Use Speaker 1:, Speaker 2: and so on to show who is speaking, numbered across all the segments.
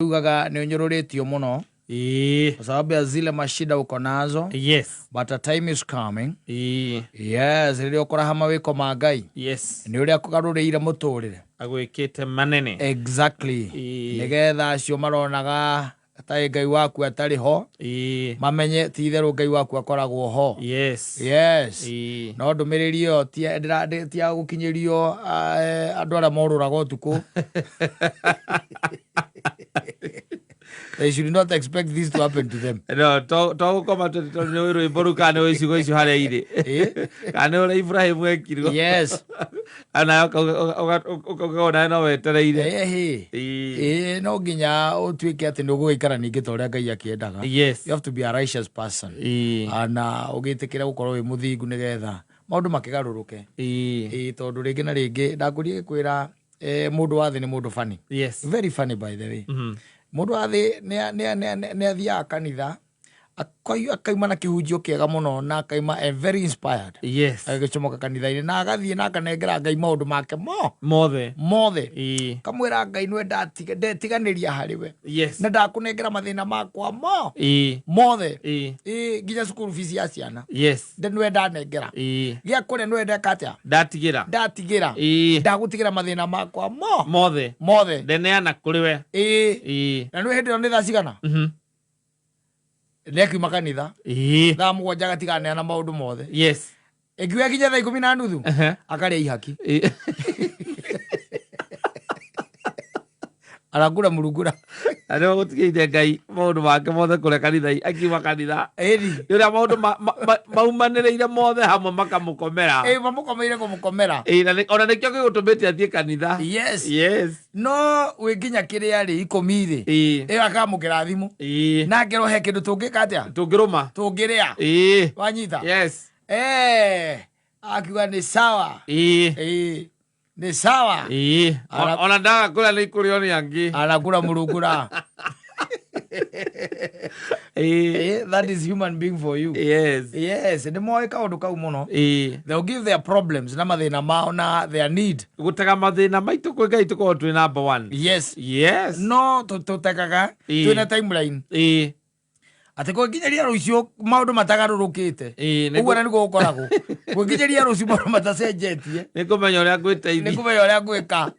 Speaker 1: Ugaga ni unyororeti muno. Kwa sababu ya zile mashida uko nazo.
Speaker 2: Yes.
Speaker 1: But a time is coming. Yes, rĩrĩa ũkoraha mawĩko ma Ngai.
Speaker 2: Yes.
Speaker 1: Nĩ ũrĩa akũgarũrĩire mũtũrĩre.
Speaker 2: Agwĩkĩte manene.
Speaker 1: Exactly. Nĩgetha acio maronaga atarĩ Ngai waku atarĩ ho. Mamenye ti itherũ Ngai waku akoragwo ho.
Speaker 2: Yes.
Speaker 1: Yes. No ndũmĩrĩri ĩyo ti ya gũkinyĩrio andũ arĩa morũraga ũtukũ. They should not expect this to happen to them.
Speaker 2: No, to koma to no boruka no isi go isi hare ire. Kana ora Ibrahim ekirwo.
Speaker 1: Yes.
Speaker 2: Ana o na wetere ire.
Speaker 1: No nginya utuike ati no gũikara ningĩ ta ũrĩa Ngai akĩendaga.
Speaker 2: Yes.
Speaker 1: You have to be a righteous person. Ana ũgĩtĩkĩra gũkorwo wĩ mũthingu nĩgetha maũndũ makĩgarũrũke. Tondũ rĩngĩ na rĩngĩ ndakũrie kwĩra mũndũ wa thĩ nĩ mũndũ funny.
Speaker 2: Yes.
Speaker 1: Very funny by the way. Mũndũ wa thĩ nĩ athiaga kanitha akaima na kĩhunjio kĩega mũno na akaima very inspired.
Speaker 2: Yes.
Speaker 1: Agĩcomoka kanitha-inĩ na agathiĩ na akanengera Ngai maũndũ make mothe. Kamwĩra Ngai nĩwe ndetiganĩria harĩwe.
Speaker 2: Yes.
Speaker 1: Na ndakũnengera mathĩna makwa mothe. Nginya cukuru fees ya ciana.
Speaker 2: Yes.
Speaker 1: Nĩwe ndanengera. Gĩa kũrĩa nĩwe ndeka atĩa? Ndatigira. Ndagũtigira mathĩna makwa mothe.
Speaker 2: Ndeneana kũrĩ we.
Speaker 1: Na nĩwe hĩndĩ ĩyo nĩ thaa cigana? Nekiuma kanitha. Thaa mũgwanja agatiganeana maũndũ mothe.
Speaker 2: Yes.
Speaker 1: Ĩngiuga nginya thaa 10:30 akarĩa ihaki. Aragura murugura.
Speaker 2: Arĩa gũtigĩte Ngai maũndũ make mothe kũrĩa kanitha akiuma kanitha. Rĩrĩa maũndũ maumanĩrĩire mothe hamwe makamũkomera.
Speaker 1: Mamũkomeire kũmũkomera.
Speaker 2: Ona nĩkĩo gĩgũtũmĩte athiĩ kanitha.
Speaker 1: Yes. No wĩnginya kĩrĩa rĩ 10 rĩ. Ĩyo akamũkĩra thimũ. Nake rohe kĩndũ tũngĩka atĩa?
Speaker 2: Tũngĩrũma.
Speaker 1: Tũngĩrĩa. Wanyita?
Speaker 2: Yes.
Speaker 1: Akiuga nĩ sawa. Ni sawa.
Speaker 2: Ona ndaga kula ni kurio ni angi.
Speaker 1: Anakula murugura. That is human being for you. Yes. Ni moe kaundu kau muno. They'll give their problems na mathina mao na their need.
Speaker 2: Gutega mathina maitu kwi Ngai tuko twi number 1. Yes. No
Speaker 1: tutekaga twina timeline. Ate ko nginyeria rucio maundu matagarurukite. Uguo na niguo ukoragwo. Ko nginyeria rucio maundu matacenjetie.
Speaker 2: Nikumenya uria ngwiteithia.
Speaker 1: Nikumenya uria ngwika.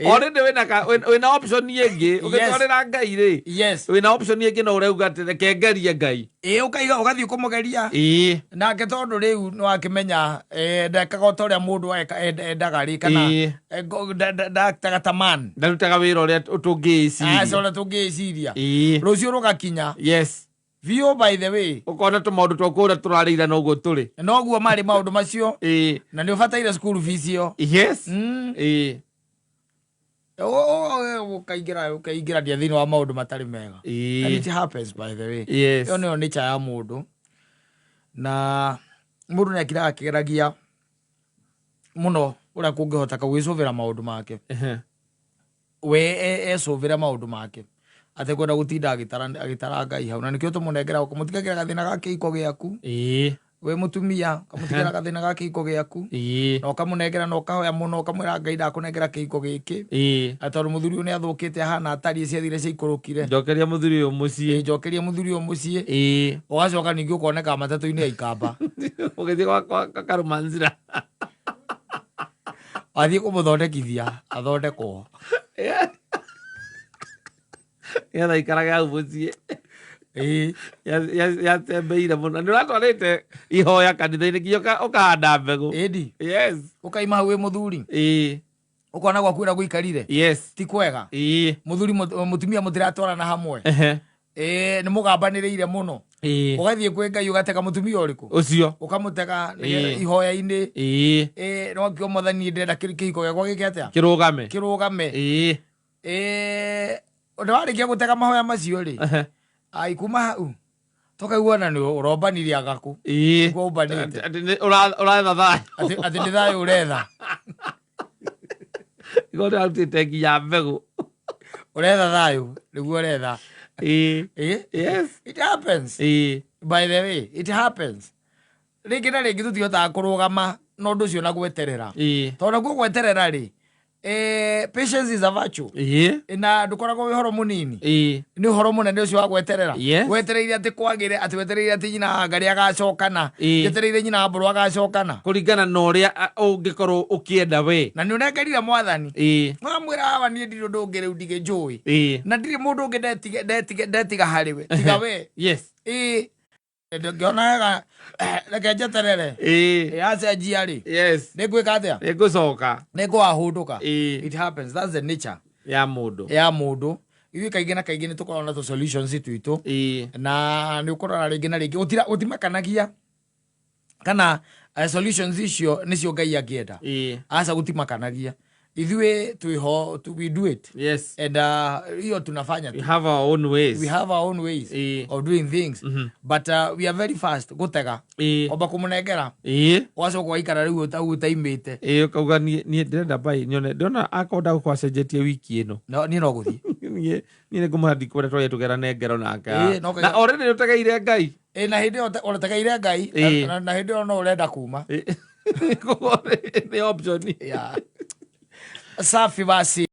Speaker 2: Already wina option yengi ugitwarira Ngai ri.
Speaker 1: Yes.
Speaker 2: Wina option yengi no urauga ati reke ngerie Ngai.
Speaker 1: Ukaiga ugathii kumugeria. Nake tondu riu no akimenya ndekaga utoria mundu endaga ri kana ndaktaga taman.
Speaker 2: Ndarutaga wira uria utungiciria.
Speaker 1: Uria tungiciria. Rucio rugakinya.
Speaker 2: Yes.
Speaker 1: Vio by the way.
Speaker 2: Ukona tu maundu twakura turarira no guo turi.
Speaker 1: No guo mari maundu macio. Na ni ubataire school fees yo.
Speaker 2: Yes.
Speaker 1: Ukaigira dia thini wa maundu matari mega. And it happens by the way.
Speaker 2: Yes.
Speaker 1: Yo nĩ nature ya mundu. Na mundu nĩ akiraga kĩgeragia muno uria kungihota gwicuvira maundu make. We ecuvira maundu make. Ate kwenda gutinda agitara Ngai hau na nikio tumunengera ukamutigagira gathina gake iko giaku. We mutumia ukamutigagira gathina gake iko giaku. Na ukamunengera na ukahoya muno ukamwira Ngai ndakunengera kĩiko gĩkĩ. Atondu muthuri uyu nĩ athũkĩte hana atari ciathire ciikurukire.
Speaker 2: Njokeria muthuri uyu muciĩ.
Speaker 1: Ugacoka ningĩ ukoneka matatu-inĩ ya ikamba.
Speaker 2: Ugithii kwa karumanzira.
Speaker 1: Athiĩ kũmũthondekithia athondekwo.
Speaker 2: Yatha ikarage hau muciĩ. Yatembeire muno. Nĩ ũratwarĩte ihoya kanitha-inĩ nginya ũkahanda mbegũ. Yes. Ũkaima
Speaker 1: hau wĩ mũthuri. Ũkona gwaku wĩra gũikarire.
Speaker 2: Yes.
Speaker 1: Ti kwega. Mũthuri mũtumia mũtiratwarana hamwe. Nĩ mũgambanĩrĩire mũno. Ũgathiĩ kwĩ Ngai ũgatega mũtumia ũrĩkũ?
Speaker 2: Ũcio.
Speaker 1: Ũkamũtega ihoya-inĩ. No kĩo Mwathani ndĩrenda kĩhiko gĩakwa gĩke atĩa? Kĩrũgame. Nĩwarĩkia gũtega mahoya macio rĩ. Kuma hau tukaigua na nĩ ũrombanirie agaku. Ũmbanĩte.
Speaker 2: Ũretha thayo.
Speaker 1: Atĩ nĩ thayũ ũretha.
Speaker 2: Igoti arutĩte nginya mbegũ.
Speaker 1: Ũretha thayũ nĩguo ũretha.
Speaker 2: Yes.
Speaker 1: It happens. By the way, it happens. Rĩngĩ na rĩngĩ tũtihotaga kũrũgama na ũndũ ũcio na gweterera. Tondũ naguo gweterera rĩ Patience is a virtue. Na dukoragwo wi horo munini. Ni horo munene ucio wa gweterera. Wetereire ati kwagire ati wetereire ati nyina ngari agacokana. Wetereire nyina mburu agacokana.
Speaker 2: Kuringana na uria ungikorwo ukienda we.
Speaker 1: Na ni unengerire mwathani. Mwamwira aba ni ndiro ndungire ndige njui. Na ndiri mundu ungi ndetiga hariwe. Tiga we.
Speaker 2: Yes.
Speaker 1: Ngĩona reke njeterere yacenjia rĩ nĩngwĩka atĩa
Speaker 2: nĩngũcoka
Speaker 1: nĩngwahũndũka. It happens, that's the nature
Speaker 2: ya mũndũ
Speaker 1: ithuĩ kaingĩ na kaingĩ nĩtũkoragwo na solutions twitũ na nĩũkoraga rĩngĩ na rĩngĩ gũtimakanagia kana solutions icio nĩcio Ngai angĩenda aca gũtimakanagia ithuĩ twĩho we do it.
Speaker 2: Yes.
Speaker 1: And hiyo tunafanya
Speaker 2: we have our own ways
Speaker 1: of doing things. But we are very fast gutega oba kumunengera wacoka waikara riu utaimite
Speaker 2: ukauga nie ndirenda bai nyone ndona akonda gukwacenjetie wiki ino
Speaker 1: ni no guthie
Speaker 2: nie nĩngũmũhandi kũrĩa twaye tũgera nengero nake na already ũtegeire Ngai
Speaker 1: na hindi ũtegeire Ngai na hindi no urenda kuma
Speaker 2: the option
Speaker 1: safi basi.